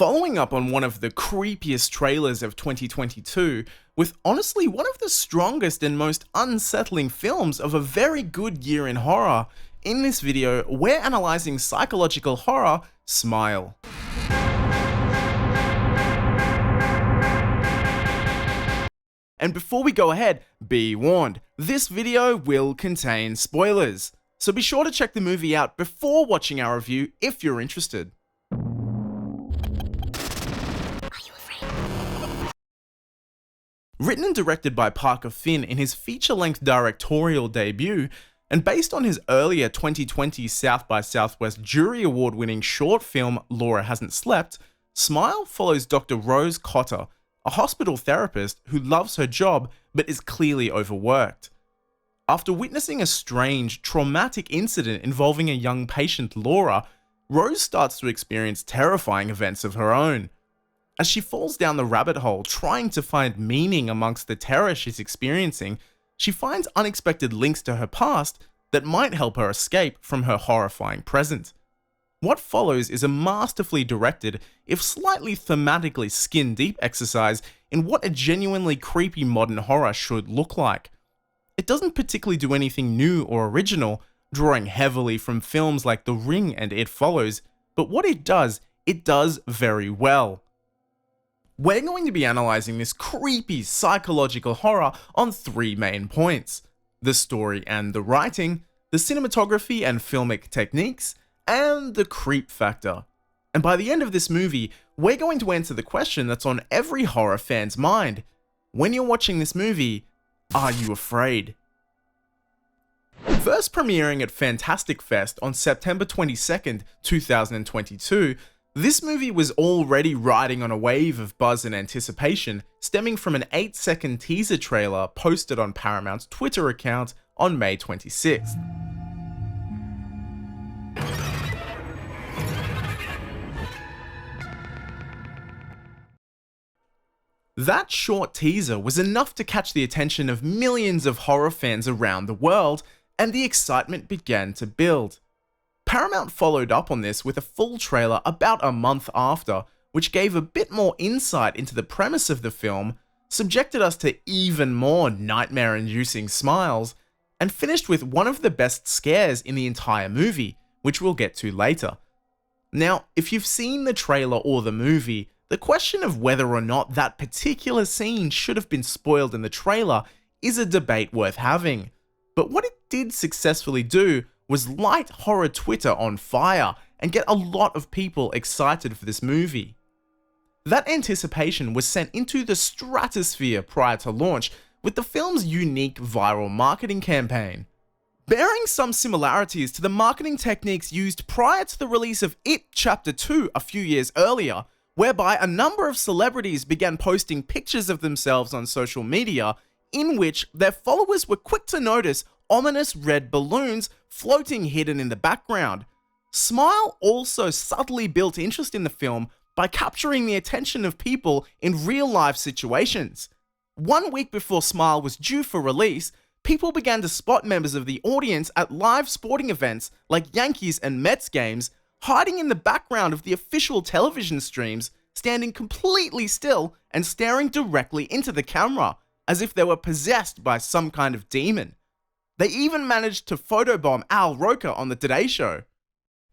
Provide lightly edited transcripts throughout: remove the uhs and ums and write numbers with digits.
following up on one of the creepiest trailers of 2022, with honestly one of the strongest and most unsettling films of a very good year in horror. In this video, we're analysing psychological horror, Smile. And before we go ahead, be warned, this video will contain spoilers, so be sure to check the movie out before watching our review if you're interested. Written and directed by Parker Finn in his feature-length directorial debut, and based on his earlier 2020 South by Southwest Jury Award-winning short film Laura Hasn't Slept, Smile follows Dr. Rose Cotter, a hospital therapist who loves her job but is clearly overworked. After witnessing a strange, traumatic incident involving a young patient, Laura, Rose starts to experience terrifying events of her own. As she falls down the rabbit hole trying to find meaning amongst the terror she's experiencing, she finds unexpected links to her past that might help her escape from her horrifying present. What follows is a masterfully directed, if slightly thematically skin-deep exercise in what a genuinely creepy modern horror should look like. It doesn't particularly do anything new or original, drawing heavily from films like The Ring and It Follows, but what it does very well. We're going to be analysing this creepy psychological horror on three main points: the story and the writing, the cinematography and filmic techniques, and the creep factor. And by the end of this movie, we're going to answer the question that's on every horror fan's mind. When you're watching this movie, are you afraid? First premiering at Fantastic Fest on September 22nd, 2022, this movie was already riding on a wave of buzz and anticipation stemming from an 8-second teaser trailer posted on Paramount's Twitter account on May 26th. That short teaser was enough to catch the attention of millions of horror fans around the world, and the excitement began to build. Paramount followed up on this with a full trailer about a month after, which gave a bit more insight into the premise of the film, subjected us to even more nightmare-inducing smiles, and finished with one of the best scares in the entire movie, which we'll get to later. Now, if you've seen the trailer or the movie, the question of whether or not that particular scene should have been spoiled in the trailer is a debate worth having. But what it did successfully do was light horror Twitter on fire and get a lot of people excited for this movie. That anticipation was sent into the stratosphere prior to launch with the film's unique viral marketing campaign. Bearing some similarities to the marketing techniques used prior to the release of It Chapter 2 a few years earlier, whereby a number of celebrities began posting pictures of themselves on social media in which their followers were quick to notice ominous red balloons floating hidden in the background. Smile also subtly built interest in the film by capturing the attention of people in real-life situations. 1 week before Smile was due for release, people began to spot members of the audience at live sporting events like Yankees and Mets games, hiding in the background of the official television streams, standing completely still and staring directly into the camera, as if they were possessed by some kind of demon. They even managed to photobomb Al Roker on the Today Show.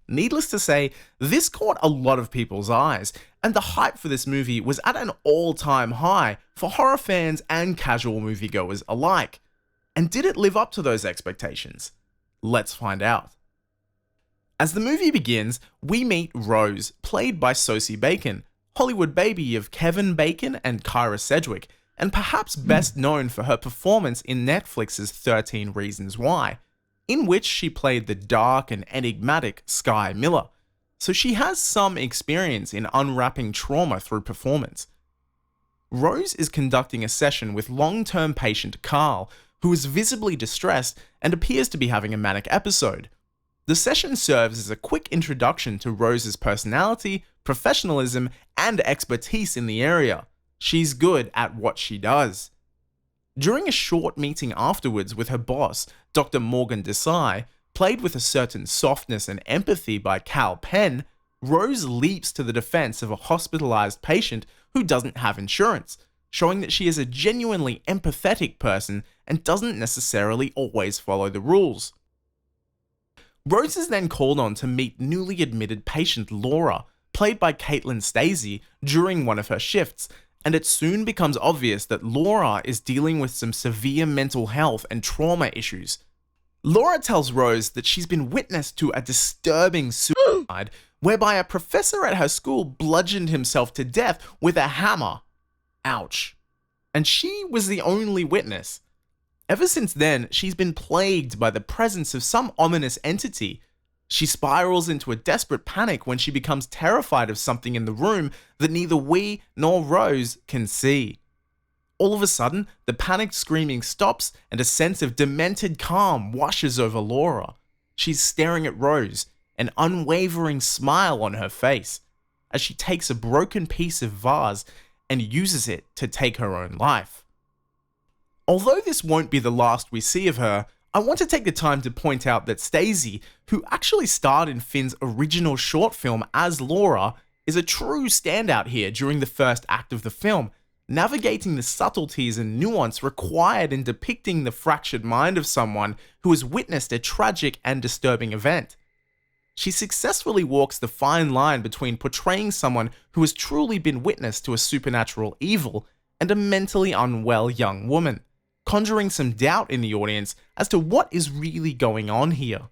Needless to say, this caught a lot of people's eyes, and the hype for this movie was at an all-time high for horror fans and casual moviegoers alike. And did it live up to those expectations? Let's find out. As the movie begins, we meet Rose, played by Sosie Bacon, Hollywood baby of Kevin Bacon and Kyra Sedgwick, and perhaps best known for her performance in Netflix's 13 Reasons Why, in which she played the dark and enigmatic Sky Miller, so she has some experience in unwrapping trauma through performance. Rose is conducting a session with long-term patient Carl, who is visibly distressed and appears to be having a manic episode. The session serves as a quick introduction to Rose's personality, professionalism, and expertise in the area. She's good at what she does. During a short meeting afterwards with her boss, Dr. Morgan Desai, played with a certain softness and empathy by Cal Penn, Rose leaps to the defense of a hospitalized patient who doesn't have insurance, showing that she is a genuinely empathetic person and doesn't necessarily always follow the rules. Rose is then called on to meet newly admitted patient Laura, played by Caitlin Stasey, during one of her shifts, and it soon becomes obvious that Laura is dealing with some severe mental health and trauma issues. Laura tells Rose that she's been witness to a disturbing suicide whereby a professor at her school bludgeoned himself to death with a hammer. Ouch. And she was the only witness. Ever since then, she's been plagued by the presence of some ominous entity. She spirals into a desperate panic when she becomes terrified of something in the room that neither we nor Rose can see. All of a sudden, the panicked screaming stops and a sense of demented calm washes over Laura. She's staring at Rose, an unwavering smile on her face, as she takes a broken piece of vase and uses it to take her own life. Although this won't be the last we see of her, I want to take the time to point out that Stasey, who actually starred in Finn's original short film as Laura, is a true standout here during the first act of the film, navigating the subtleties and nuance required in depicting the fractured mind of someone who has witnessed a tragic and disturbing event. She successfully walks the fine line between portraying someone who has truly been witness to a supernatural evil and a mentally unwell young woman, conjuring some doubt in the audience as to what is really going on here.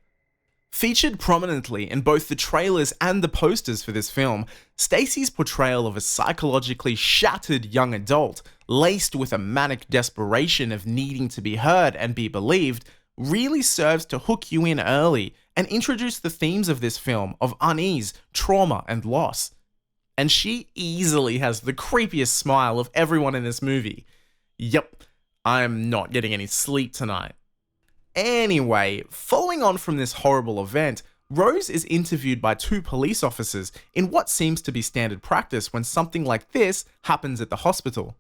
Featured prominently in both the trailers and the posters for this film, Stacey's portrayal of a psychologically shattered young adult, laced with a manic desperation of needing to be heard and be believed, really serves to hook you in early and introduce the themes of this film of unease, trauma, and loss. And she easily has the creepiest smile of everyone in this movie. Yep, I'm not getting any sleep tonight. Anyway, following on from this horrible event, Rose is interviewed by two police officers in what seems to be standard practice when something like this happens at the hospital.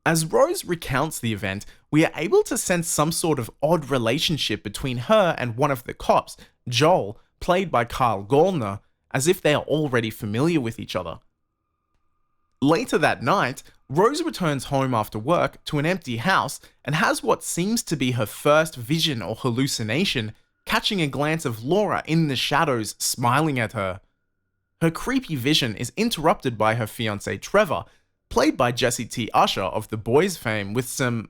As Rose recounts the event, we are able to sense some sort of odd relationship between her and one of the cops, Joel, played by Kyle Gallner, as if they are already familiar with each other. Later that night, Rose returns home after work to an empty house and has what seems to be her first vision or hallucination, catching a glance of Laura in the shadows smiling at her. Her creepy vision is interrupted by her fiancé Trevor, played by Jesse T. Usher of The Boys fame, with some,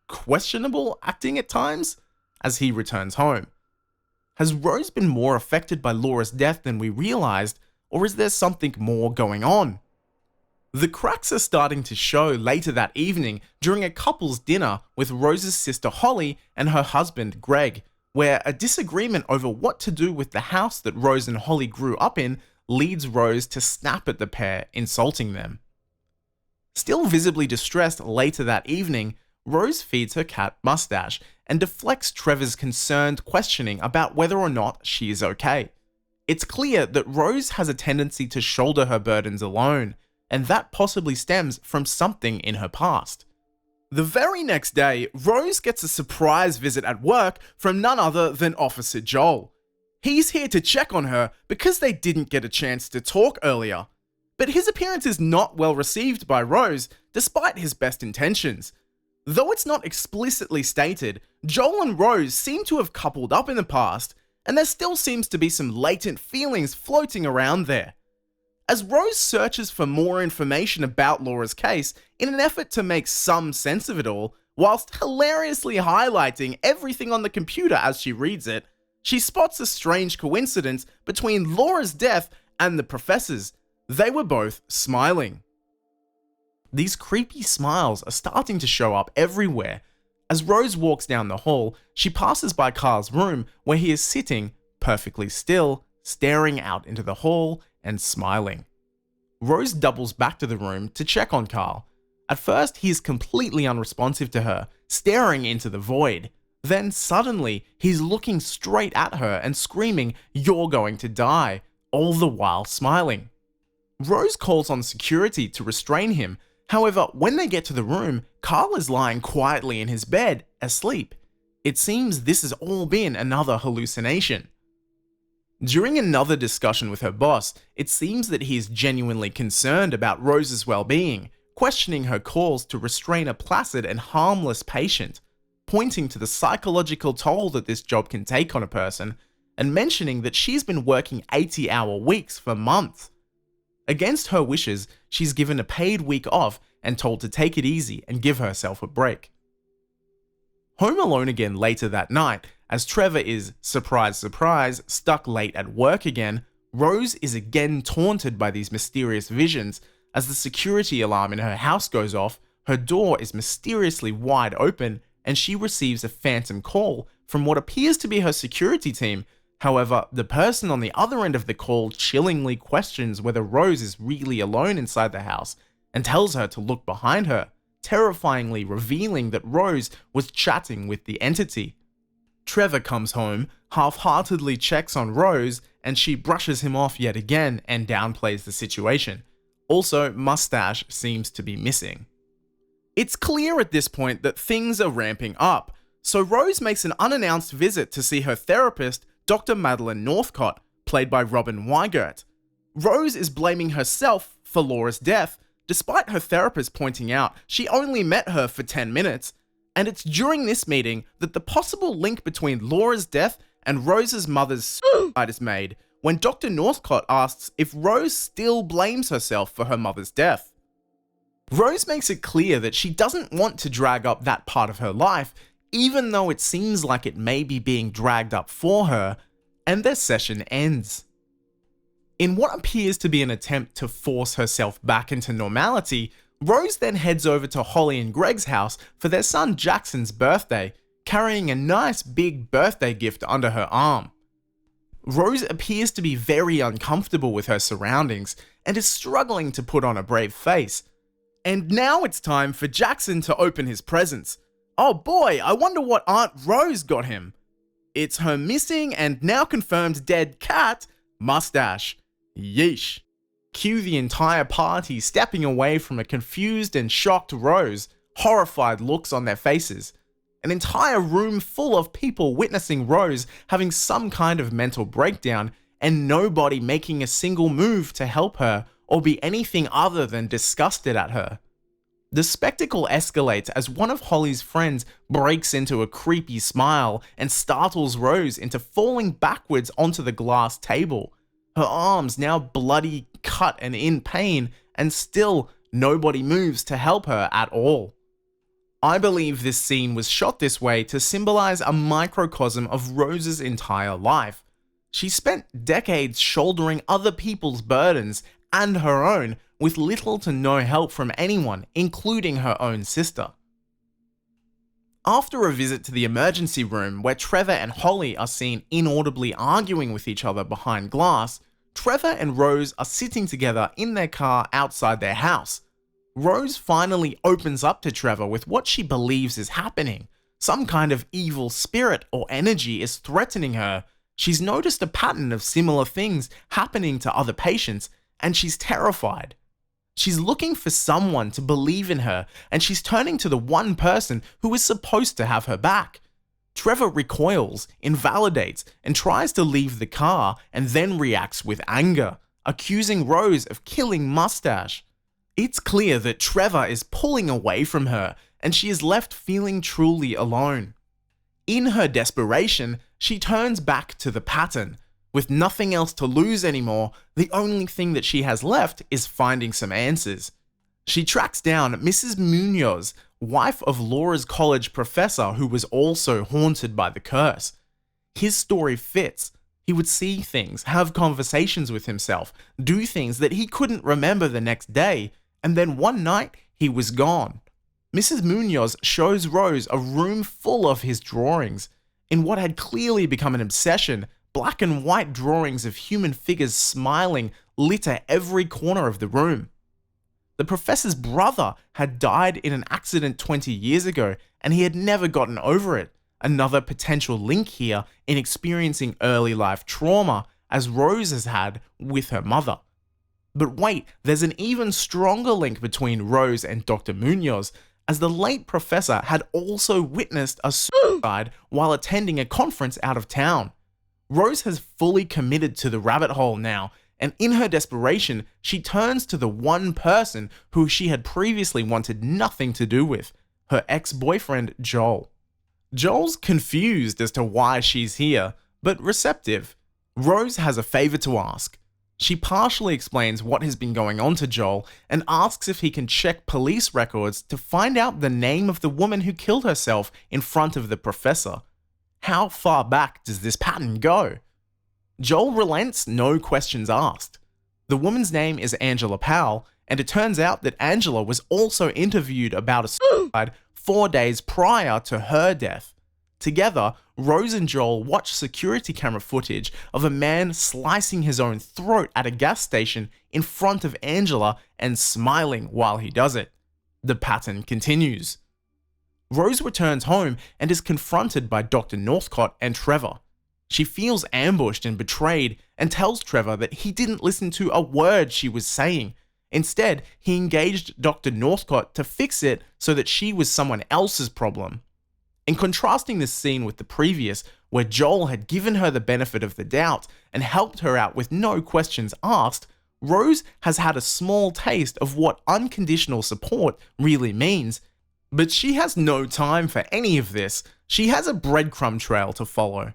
questionable acting at times, as he returns home. Has Rose been more affected by Laura's death than we realized, or is there something more going on? The cracks are starting to show later that evening during a couple's dinner with Rose's sister Holly and her husband Greg, where a disagreement over what to do with the house that Rose and Holly grew up in leads Rose to snap at the pair, insulting them. Still visibly distressed later that evening, Rose feeds her cat Mustache and deflects Trevor's concerned questioning about whether or not she is okay. It's clear that Rose has a tendency to shoulder her burdens alone, and that possibly stems from something in her past. The very next day, Rose gets a surprise visit at work from none other than Officer Joel. He's here to check on her because they didn't get a chance to talk earlier. But his appearance is not well received by Rose, despite his best intentions. Though it's not explicitly stated, Joel and Rose seem to have coupled up in the past, and there still seems to be some latent feelings floating around there. As Rose searches for more information about Laura's case in an effort to make some sense of it all, whilst hilariously highlighting everything on the computer as she reads it, she spots a strange coincidence between Laura's death and the professor's. They were both smiling. These creepy smiles are starting to show up everywhere. As Rose walks down the hall, she passes by Carl's room where he is sitting, perfectly still, staring out into the hall and smiling. Rose doubles back to the room to check on Carl. At first, he is completely unresponsive to her, staring into the void. Then suddenly, he's looking straight at her and screaming, "You're going to die," all the while smiling. Rose calls on security to restrain him. However, when they get to the room, Carl is lying quietly in his bed, asleep. It seems this has all been another hallucination. During another discussion with her boss, it seems that he is genuinely concerned about Rose's well-being, questioning her calls to restrain a placid and harmless patient, pointing to the psychological toll that this job can take on a person, and mentioning that she's been working 80-hour weeks for months. Against her wishes, she's given a paid week off and told to take it easy and give herself a break. Home alone again later that night, as Trevor is, surprise surprise, stuck late at work again, Rose is again taunted by these mysterious visions. As the security alarm in her house goes off, her door is mysteriously wide open and she receives a phantom call from what appears to be her security team. However, the person on the other end of the call chillingly questions whether Rose is really alone inside the house and tells her to look behind her, terrifyingly revealing that Rose was chatting with the entity. Trevor comes home, half-heartedly checks on Rose, and she brushes him off yet again and downplays the situation. Also, Mustache seems to be missing. It's clear at this point that things are ramping up, so Rose makes an unannounced visit to see her therapist, Dr. Madeline Northcott, played by Robin Weigert. Rose is blaming herself for Laura's death, despite her therapist pointing out she only met her for 10 minutes, and it's during this meeting that the possible link between Laura's death and Rose's mother's suicide is made, when Dr. Northcott asks if Rose still blames herself for her mother's death. Rose makes it clear that she doesn't want to drag up that part of her life, even though it seems like it may be being dragged up for her, and their session ends. In what appears to be an attempt to force herself back into normality, Rose then heads over to Holly and Greg's house for their son Jackson's birthday, carrying a nice big birthday gift under her arm. Rose appears to be very uncomfortable with her surroundings and is struggling to put on a brave face. And now it's time for Jackson to open his presents. Oh boy, I wonder what Aunt Rose got him. It's her missing and now confirmed dead cat, Mustache. Yeesh. Cue the entire party stepping away from a confused and shocked Rose, horrified looks on their faces. An entire room full of people witnessing Rose having some kind of mental breakdown and nobody making a single move to help her or be anything other than disgusted at her. The spectacle escalates as one of Holly's friends breaks into a creepy smile and startles Rose into falling backwards onto the glass table. Her arms now bloody, cut and in pain, and still nobody moves to help her at all. I believe this scene was shot this way to symbolize a microcosm of Rose's entire life. She spent decades shouldering other people's burdens and her own with little to no help from anyone, including her own sister. After a visit to the emergency room where Trevor and Holly are seen inaudibly arguing with each other behind glass, Trevor and Rose are sitting together in their car outside their house. Rose finally opens up to Trevor with what she believes is happening. Some kind of evil spirit or energy is threatening her. She's noticed a pattern of similar things happening to other patients, and she's terrified. She's looking for someone to believe in her, and she's turning to the one person who is supposed to have her back. Trevor recoils, invalidates, and tries to leave the car, and then reacts with anger, accusing Rose of killing Mustache. It's clear that Trevor is pulling away from her, and she is left feeling truly alone. In her desperation, she turns back to the pattern. With nothing else to lose anymore, the only thing that she has left is finding some answers. She tracks down Mrs. Munoz, wife of Laura's college professor who was also haunted by the curse. His story fits. He would see things, have conversations with himself, do things that he couldn't remember the next day, and then one night, he was gone. Mrs. Munoz shows Rose a room full of his drawings. In what had clearly become an obsession, black and white drawings of human figures smiling litter every corner of the room. The professor's brother had died in an accident 20 years ago, and he had never gotten over it. Another potential link here in experiencing early life trauma, as Rose has had with her mother. But wait, there's an even stronger link between Rose and Dr. Munoz, as the late professor had also witnessed a suicide while attending a conference out of town. Rose has fully committed to the rabbit hole now, and in her desperation, she turns to the one person who she had previously wanted nothing to do with, her ex-boyfriend Joel. Joel's confused as to why she's here, but receptive. Rose has a favor to ask. She partially explains what has been going on to Joel and asks if he can check police records to find out the name of the woman who killed herself in front of the professor. How far back does this pattern go? Joel relents, no questions asked. The woman's name is Angela Powell, and it turns out that Angela was also interviewed about a suicide 4 days prior to her death. Together, Rose and Joel watch security camera footage of a man slicing his own throat at a gas station in front of Angela and smiling while he does it. The pattern continues. Rose returns home and is confronted by Dr. Northcott and Trevor. She feels ambushed and betrayed and tells Trevor that he didn't listen to a word she was saying. Instead, he engaged Dr. Northcott to fix it so that she was someone else's problem. In contrasting this scene with the previous, where Joel had given her the benefit of the doubt and helped her out with no questions asked, Rose has had a small taste of what unconditional support really means. But she has no time for any of this. She has a breadcrumb trail to follow.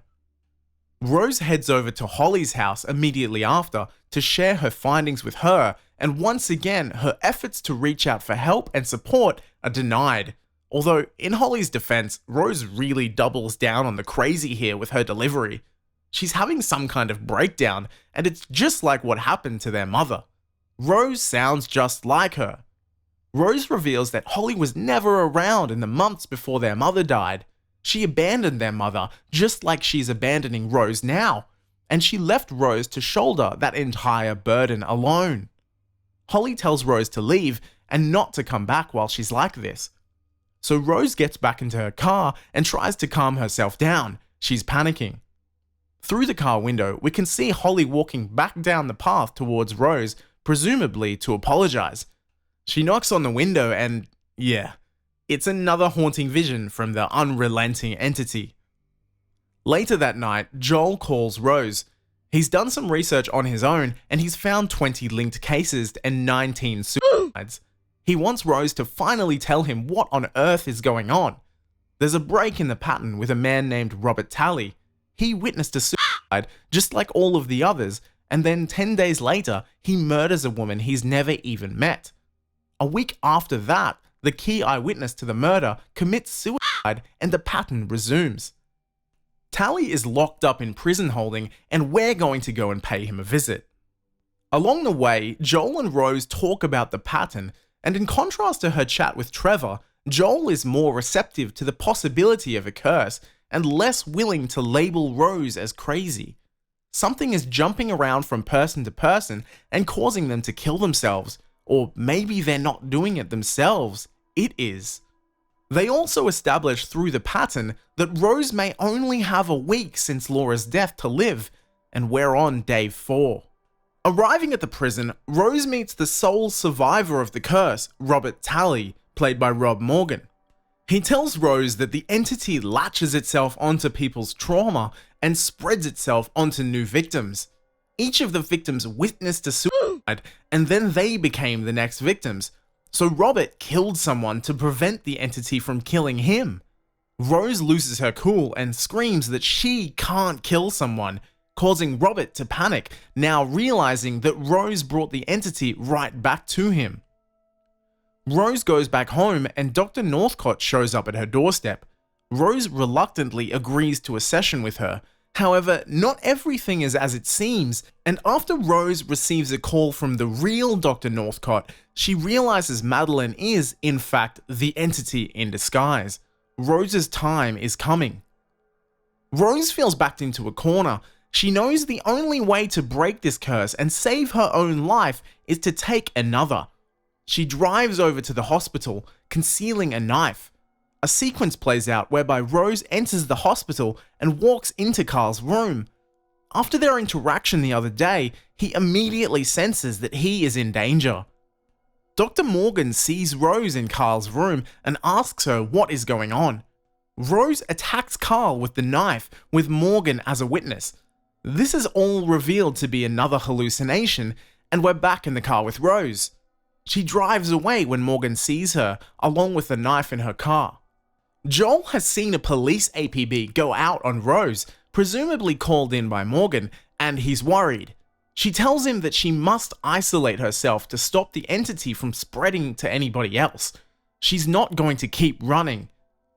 Rose heads over to Holly's house immediately after to share her findings with her, and once again, her efforts to reach out for help and support are denied. Although, in Holly's defense, Rose really doubles down on the crazy here with her delivery. She's having some kind of breakdown, and it's just like what happened to their mother. Rose sounds just like her. Rose reveals that Holly was never around in the months before their mother died. She abandoned their mother just like she's abandoning Rose now, and she left Rose to shoulder that entire burden alone. Holly tells Rose to leave and not to come back while she's like this. So Rose gets back into her car and tries to calm herself down. She's panicking. Through the car window, we can see Holly walking back down the path towards Rose, presumably to apologize. She knocks on the window and, yeah, it's another haunting vision from the unrelenting entity. Later that night, Joel calls Rose. He's done some research on his own and he's found 20 linked cases and 19 suicides. He wants Rose to finally tell him what on earth is going on. There's a break in the pattern with a man named Robert Talley. He witnessed a suicide just like all of the others, and then 10 days later, he murders a woman he's never even met. A week after that, the key eyewitness to the murder commits suicide and the pattern resumes. Talley is locked up in prison holding, and we're going to go and pay him a visit. Along the way, Joel and Rose talk about the pattern, and in contrast to her chat with Trevor, Joel is more receptive to the possibility of a curse and less willing to label Rose as crazy. Something is jumping around from person to person and causing them to kill themselves. Or maybe they're not doing it themselves, it is. They also establish through the pattern that Rose may only have a week since Laura's death to live, and we're on day 4. Arriving at the prison, Rose meets the sole survivor of the curse, Robert Talley, played by Rob Morgan. He tells Rose that the entity latches itself onto people's trauma and spreads itself onto new victims. Each of the victims witnessed a suicide, and then they became the next victims. So Robert killed someone to prevent the entity from killing him. Rose loses her cool and screams that she can't kill someone, causing Robert to panic, now realizing that Rose brought the entity right back to him. Rose goes back home and Dr. Northcott shows up at her doorstep. Rose reluctantly agrees to a session with her. However, not everything is as it seems, and after Rose receives a call from the real Dr. Northcott, she realizes Madeline is, in fact, the entity in disguise. Rose's time is coming. Rose feels backed into a corner. She knows the only way to break this curse and save her own life is to take another. She drives over to the hospital, concealing a knife. A sequence plays out whereby Rose enters the hospital and walks into Carl's room. After their interaction the other day, he immediately senses that he is in danger. Dr. Morgan sees Rose in Carl's room and asks her what is going on. Rose attacks Carl with the knife, with Morgan as a witness. This is all revealed to be another hallucination, and we're back in the car with Rose. She drives away when Morgan sees her, along with the knife in her car. Joel has seen a police APB go out on Rose, presumably called in by Morgan, and he's worried. She tells him that she must isolate herself to stop the entity from spreading to anybody else. She's not going to keep running.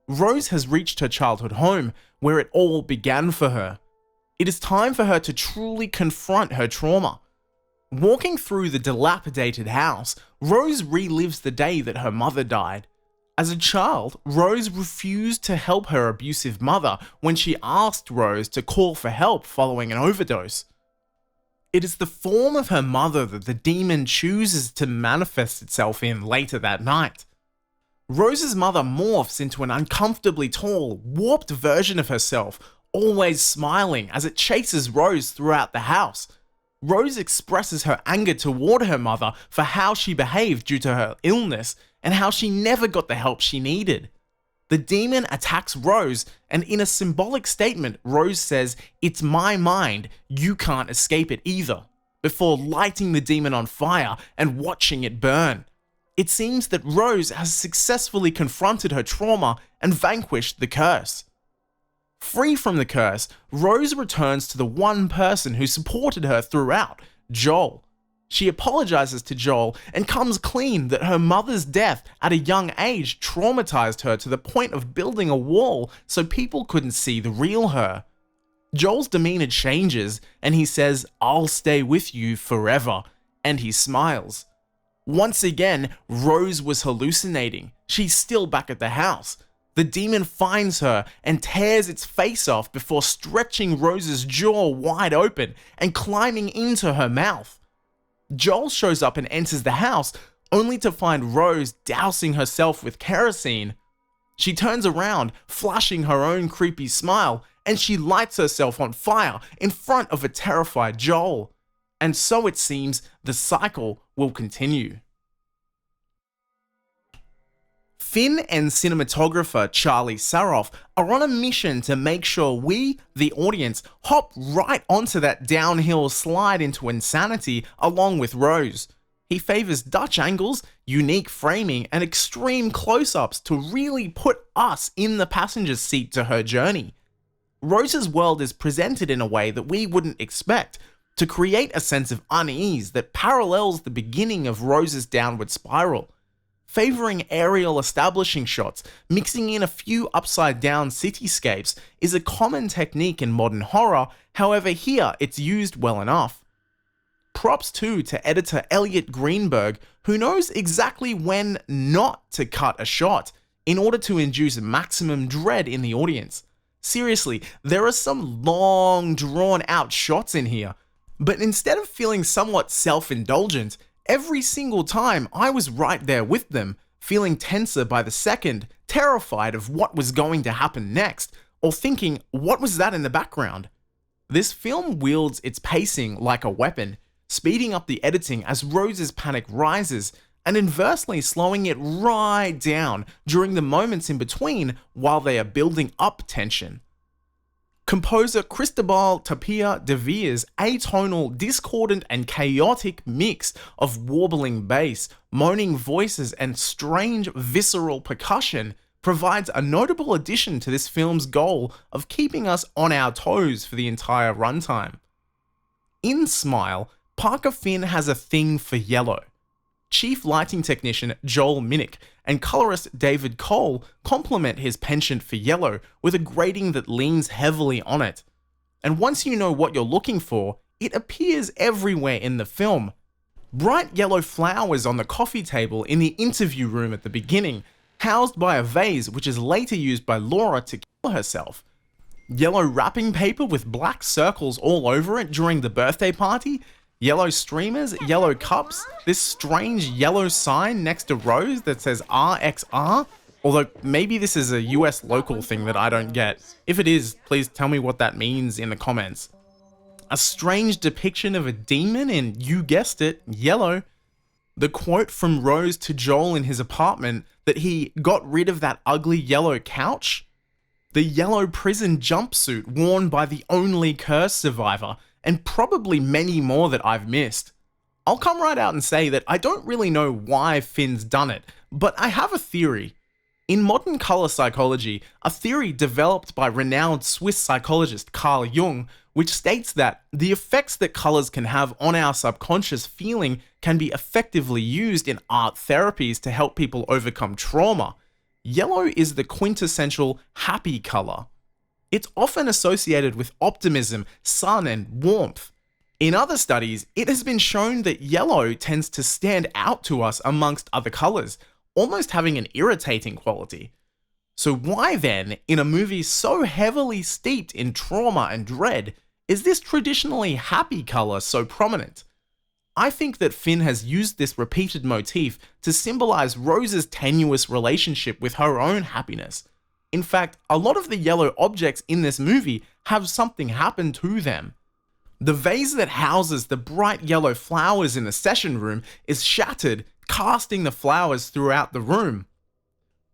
Rose has reached her childhood home, where it all began for her. It is time for her to truly confront her trauma. Walking through the dilapidated house, Rose relives the day that her mother died. As a child, Rose refused to help her abusive mother when she asked Rose to call for help following an overdose. It is the form of her mother that the demon chooses to manifest itself in later that night. Rose's mother morphs into an uncomfortably tall, warped version of herself, always smiling as it chases Rose throughout the house. Rose expresses her anger toward her mother for how she behaved due to her illness and how she never got the help she needed. The demon attacks Rose, and in a symbolic statement, Rose says, "It's my mind, you can't escape it either," before lighting the demon on fire and watching it burn. It seems that Rose has successfully confronted her trauma and vanquished the curse. Free from the curse, Rose returns to the one person who supported her throughout, Joel. She apologizes to Joel and comes clean that her mother's death at a young age traumatized her to the point of building a wall so people couldn't see the real her. Joel's demeanor changes and he says, "I'll stay with you forever," and he smiles. Once again, Rose was hallucinating. She's still back at the house. The demon finds her and tears its face off before stretching Rose's jaw wide open and climbing into her mouth. Joel shows up and enters the house, only to find Rose dousing herself with kerosene. She turns around, flashing her own creepy smile, and she lights herself on fire in front of a terrified Joel. And so it seems the cycle will continue. Finn and cinematographer Charlie Saroff are on a mission to make sure we, the audience, hop right onto that downhill slide into insanity along with Rose. He favors Dutch angles, unique framing, and extreme close-ups to really put us in the passenger seat to her journey. Rose's world is presented in a way that we wouldn't expect, to create a sense of unease that parallels the beginning of Rose's downward spiral. Favoring aerial establishing shots, mixing in a few upside-down cityscapes is a common technique in modern horror, however here it's used well enough. Props too to editor Elliot Greenberg, who knows exactly when not to cut a shot in order to induce maximum dread in the audience. Seriously, there are some long, drawn-out shots in here, but instead of feeling somewhat self-indulgent, every single time I was right there with them, feeling tenser by the second, terrified of what was going to happen next, or thinking, what was that in the background? This film wields its pacing like a weapon, speeding up the editing as Rose's panic rises, and inversely slowing it right down during the moments in between while they are building up tension. Composer Cristobal Tapia de Vere's atonal, discordant, and chaotic mix of warbling bass, moaning voices, and strange visceral percussion provides a notable addition to this film's goal of keeping us on our toes for the entire runtime. In Smile, Parker Finn has a thing for yellow. Chief lighting technician Joel Minnick and colorist David Cole complement his penchant for yellow with a grading that leans heavily on it. And once you know what you're looking for, it appears everywhere in the film. Bright yellow flowers on the coffee table in the interview room at the beginning, housed by a vase which is later used by Laura to kill herself. Yellow wrapping paper with black circles all over it during the birthday party, yellow streamers, yellow cups, this strange yellow sign next to Rose that says RXR, although maybe this is a US local thing that I don't get. If it is, please tell me what that means in the comments. A strange depiction of a demon in, you guessed it, yellow. The quote from Rose to Joel in his apartment that he got rid of that ugly yellow couch. the yellow prison jumpsuit worn by the only curse survivor, and probably many more that I've missed. I'll come right out and say that I don't really know why Finn's done it, but I have a theory. In modern color psychology, a theory developed by renowned Swiss psychologist Carl Jung, which states that the effects that colors can have on our subconscious feeling can be effectively used in art therapies to help people overcome trauma. Yellow is the quintessential happy color. It's often associated with optimism, sun, and warmth. In other studies, it has been shown that yellow tends to stand out to us amongst other colors, almost having an irritating quality. So why then, in a movie so heavily steeped in trauma and dread, is this traditionally happy color so prominent? I think that Finn has used this repeated motif to symbolize Rose's tenuous relationship with her own happiness. In fact, a lot of the yellow objects in this movie have something happen to them. The vase that houses the bright yellow flowers in the session room is shattered, casting the flowers throughout the room.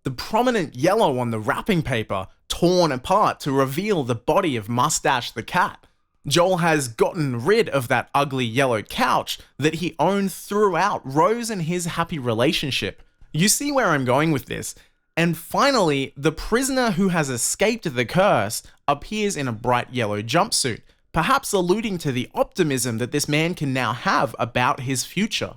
The prominent yellow on the wrapping paper torn apart to reveal the body of Mustache the cat. Joel has gotten rid of that ugly yellow couch that he owned throughout Rose and his happy relationship. You see where I'm going with this. And finally, the prisoner who has escaped the curse appears in a bright yellow jumpsuit, perhaps alluding to the optimism that this man can now have about his future.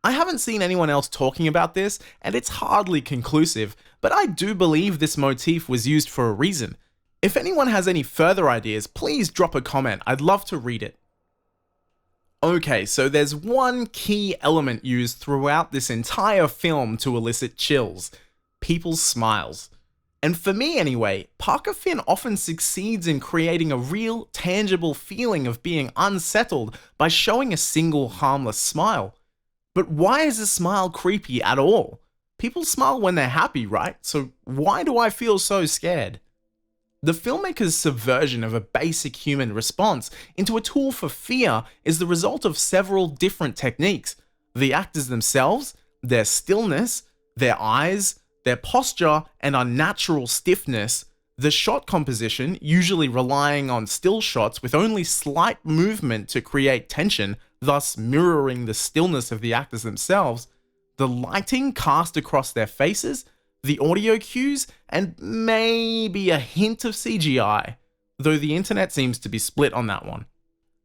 I haven't seen anyone else talking about this, and it's hardly conclusive, but I do believe this motif was used for a reason. If anyone has any further ideas, please drop a comment, I'd love to read it. Okay, so there's one key element used throughout this entire film to elicit chills: people's smiles. And for me anyway, Parker Finn often succeeds in creating a real, tangible feeling of being unsettled by showing a single harmless smile. But why is a smile creepy at all? People smile when they're happy, right? So why do I feel so scared? The filmmaker's subversion of a basic human response into a tool for fear is the result of several different techniques: the actors themselves, their stillness, their eyes, their posture and unnatural stiffness, the shot composition, usually relying on still shots with only slight movement to create tension, thus mirroring the stillness of the actors themselves, the lighting cast across their faces, the audio cues, and maybe a hint of CGI, though the internet seems to be split on that one.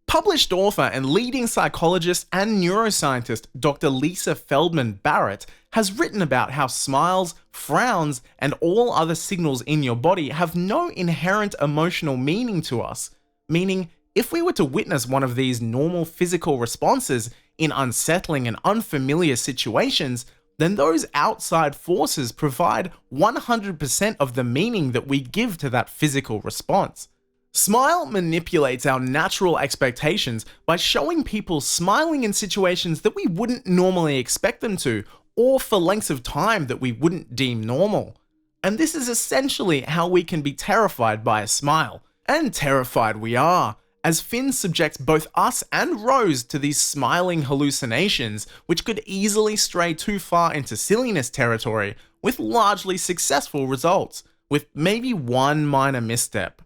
Published author and leading psychologist and neuroscientist Dr. Lisa Feldman Barrett has written about how smiles, frowns, and all other signals in your body have no inherent emotional meaning to us, meaning if we were to witness one of these normal physical responses in unsettling and unfamiliar situations, then those outside forces provide 100% of the meaning that we give to that physical response. Smile manipulates our natural expectations by showing people smiling in situations that we wouldn't normally expect them to, or for lengths of time that we wouldn't deem normal. And this is essentially how we can be terrified by a smile. And terrified we are, as Finn subjects both us and Rose to these smiling hallucinations, which could easily stray too far into silliness territory, with largely successful results, with maybe one minor misstep.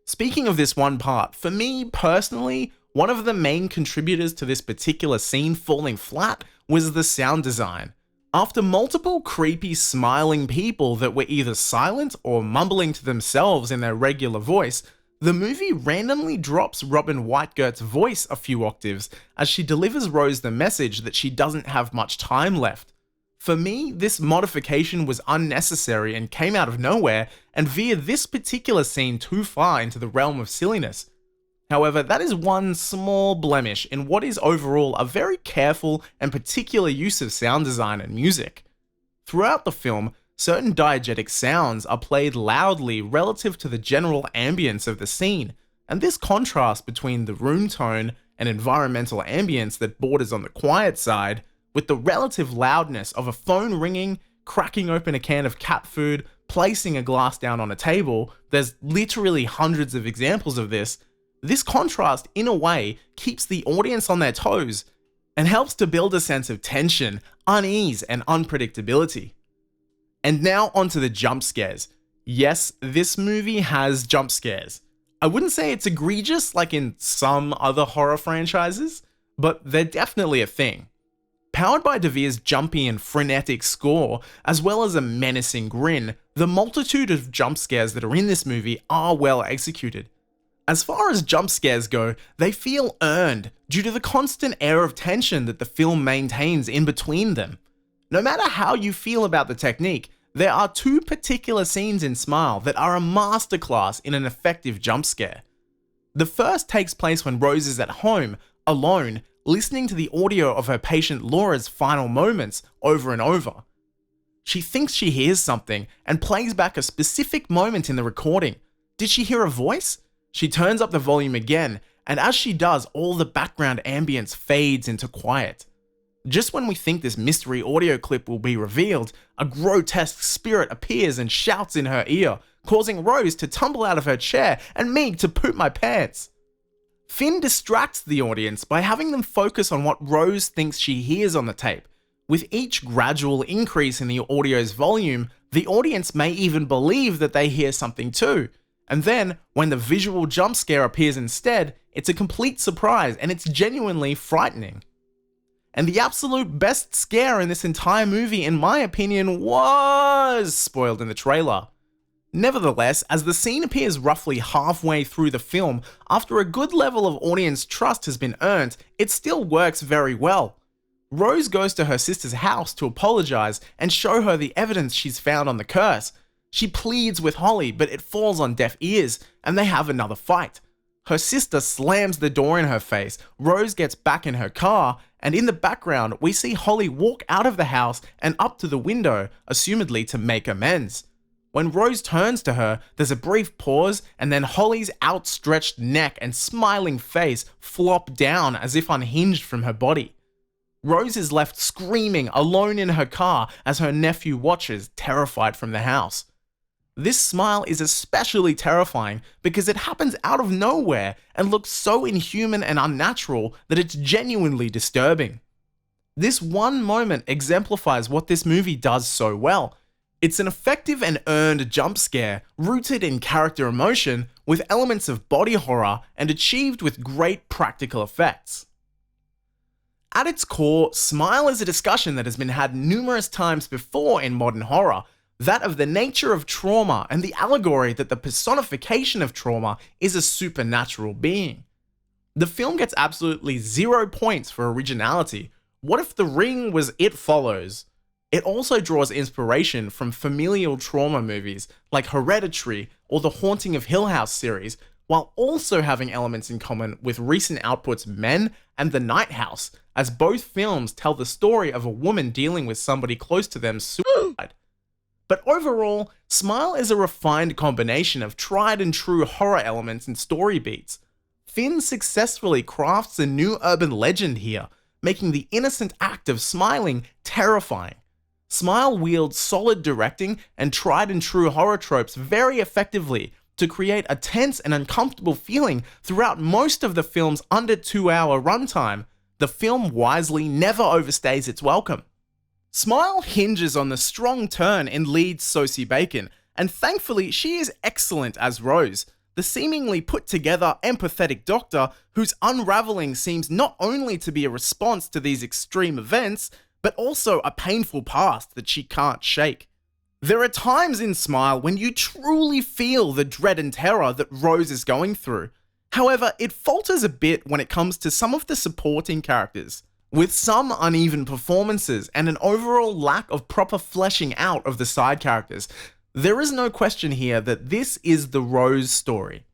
Speaking of this one part, for me personally, one of the main contributors to this particular scene falling flat was the sound design. After multiple creepy smiling people that were either silent or mumbling to themselves in their regular voice, the movie randomly drops Robin Whitegert's voice a few octaves as she delivers Rose the message that she doesn't have much time left. For me, this modification was unnecessary and came out of nowhere and veered this particular scene too far into the realm of silliness. However, that is one small blemish in what is overall a very careful and particular use of sound design and music. Throughout the film, certain diegetic sounds are played loudly relative to the general ambience of the scene, and this contrast between the room tone and environmental ambience that borders on the quiet side, with the relative loudness of a phone ringing, cracking open a can of cat food, placing a glass down on a table, there's literally hundreds of examples of this. This contrast, in a way, keeps the audience on their toes and helps to build a sense of tension, unease, and unpredictability. And now onto the jump scares. Yes, this movie has jump scares. I wouldn't say it's egregious like in some other horror franchises, but they're definitely a thing. Powered by DeVere's jumpy and frenetic score, as well as a menacing grin, the multitude of jump scares that are in this movie are well executed. As far as jump scares go, they feel earned due to the constant air of tension that the film maintains in between them. No matter how you feel about the technique, there are two particular scenes in Smile that are a masterclass in an effective jump scare. The first takes place when Rose is at home, alone, listening to the audio of her patient Laura's final moments over and over. She thinks she hears something and plays back a specific moment in the recording. Did she hear a voice? She turns up the volume again, and as she does, all the background ambience fades into quiet. Just when we think this mystery audio clip will be revealed, a grotesque spirit appears and shouts in her ear, causing Rose to tumble out of her chair and me to poop my pants. Finn distracts the audience by having them focus on what Rose thinks she hears on the tape. With each gradual increase in the audio's volume, the audience may even believe that they hear something too. And then, when the visual jump scare appears instead, it's a complete surprise and it's genuinely frightening. And the absolute best scare in this entire movie, in my opinion, was spoiled in the trailer. Nevertheless, as the scene appears roughly halfway through the film, after a good level of audience trust has been earned, it still works very well. Rose goes to her sister's house to apologize and show her the evidence she's found on the curse. She pleads with Holly, but it falls on deaf ears, and they have another fight. Her sister slams the door in her face, Rose gets back in her car, and in the background, we see Holly walk out of the house and up to the window, assumedly to make amends. When Rose turns to her, there's a brief pause, and then Holly's outstretched neck and smiling face flop down as if unhinged from her body. Rose is left screaming alone in her car as her nephew watches, terrified from the house. This smile is especially terrifying because it happens out of nowhere and looks so inhuman and unnatural that it's genuinely disturbing. This one moment exemplifies what this movie does so well. It's an effective and earned jump scare rooted in character emotion with elements of body horror and achieved with great practical effects. At its core, Smile is a discussion that has been had numerous times before in modern horror, that of the nature of trauma and the allegory that the personification of trauma is a supernatural being. The film gets absolutely 0 points for originality. What if The Ring was It Follows? It also draws inspiration from familial trauma movies like Hereditary or the Haunting of Hill House series, while also having elements in common with recent outputs Men and The Night House, as both films tell the story of a woman dealing with somebody close to them suicide. But overall, Smile is a refined combination of tried and true horror elements and story beats. Finn successfully crafts a new urban legend here, making the innocent act of smiling terrifying. Smile wields solid directing and tried and true horror tropes very effectively to create a tense and uncomfortable feeling throughout most of the film's under 2-hour runtime. The film wisely never overstays its welcome. Smile hinges on the strong turn in lead Sosie Bacon, and thankfully she is excellent as Rose, the seemingly put-together, empathetic doctor whose unraveling seems not only to be a response to these extreme events, but also a painful past that she can't shake. There are times in Smile when you truly feel the dread and terror that Rose is going through. However, it falters a bit when it comes to some of the supporting characters, with some uneven performances and an overall lack of proper fleshing out of the side characters. There is no question here that this is the Rose story.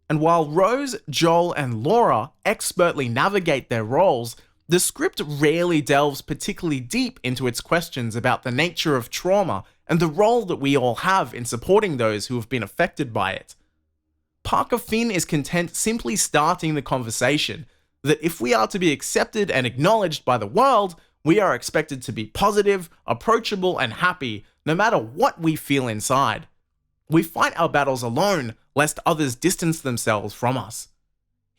And while Rose, Joel, and Laura expertly navigate their roles, the script rarely delves particularly deep into its questions about the nature of trauma and the role that we all have in supporting those who have been affected by it. Parker Finn is content simply starting the conversation that if we are to be accepted and acknowledged by the world, we are expected to be positive, approachable, and happy, no matter what we feel inside. We fight our battles alone, lest others distance themselves from us.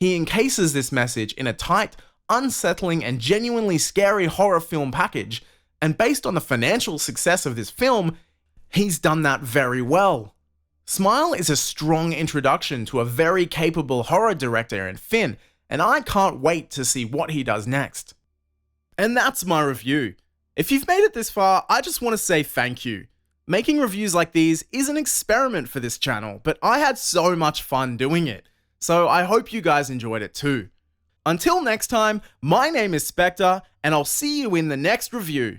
He encases this message in a tight, unsettling, and genuinely scary horror film package, and based on the financial success of this film, he's done that very well. Smile is a strong introduction to a very capable horror director in Finn, and I can't wait to see what he does next. And that's my review. If you've made it this far, I just want to say thank you. Making reviews like these is an experiment for this channel, but I had so much fun doing it, so I hope you guys enjoyed it too. Until next time, my name is Spectre, and I'll see you in the next review.